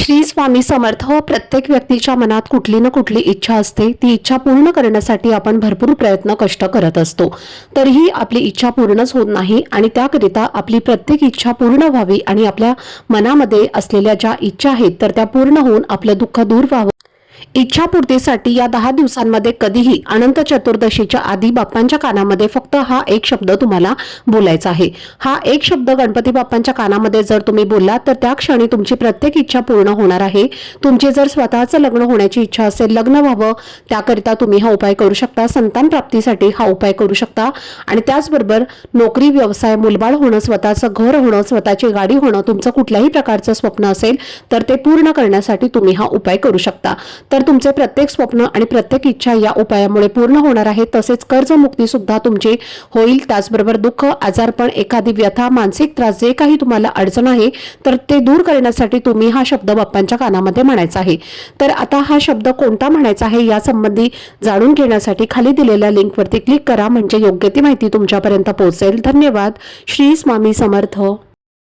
श्री स्वामी समर्थ. प्रत्येक व्यक्तीच्या मनात कुठली ना कुठली इच्छा असते. ती इच्छा पूर्ण करण्यासाठी आपण भरपूर प्रयत्न कष्ट करत असतो, तरीही आपली इच्छा पूर्णच होत नाही. आणि त्याकरिता आपली प्रत्येक इच्छा पूर्ण व्हावी आणि आपल्या मनामध्ये असलेल्या ज्या इच्छा आहेत तर त्या पूर्ण होऊन आपलं दुःख दूर व्हावं, इच्छापूर्तीसाठी या 10 दिवसांमध्ये कधीही अनंत चतुर्दशीच्या आधी बाप्पांच्या कानामध्ये फक्त हा एक शब्द तुम्हाला बोलायचा आहे. हा एक शब्द गणपती बाप्पांच्या कानामध्ये जर तुम्ही बोललात तर त्या क्षणी तुमची प्रत्येक इच्छा पूर्ण होणार आहे. तुमची जर स्वतःचं लग्न होण्याची इच्छा असेल, लग्न व्हावं, त्याकरिता तुम्ही हा उपाय करू शकता. संतान प्राप्तीसाठी हा उपाय करू शकता. आणि त्याचबरोबर नोकरी, व्यवसाय, मुलबाळ होणं, स्वतःचं घर होणं, स्वतःची गाडी होणं, तुमचं कुठल्याही प्रकारचं स्वप्न असेल तर ते पूर्ण करण्यासाठी तुम्ही हा उपाय करू शकता. तर तुमचे प्रत्येक स्वप्न आणि प्रत्येक इच्छा या उपायामुळे पूर्ण होणार आहे. तसेच कर्जमुक्ती सुद्धा तुमची होईल. त्याचबरोबर दुःख, आजारपण, एखादी व्यथा, मानसिक त्रास, जे काही तुम्हाला अडचण आहे तर ते दूर करण्यासाठी तुम्ही हा शब्द बाप्पांच्या कानामध्ये म्हणायचा आहे. तर आता हा शब्द कोणता म्हणायचा आहे यासंबंधी जाणून घेण्यासाठी खाली दिलेल्या लिंकवरती क्लिक करा, म्हणजे योग्य ती माहिती तुमच्यापर्यंत पोहोचेल. धन्यवाद. श्री स्वामी समर्थ.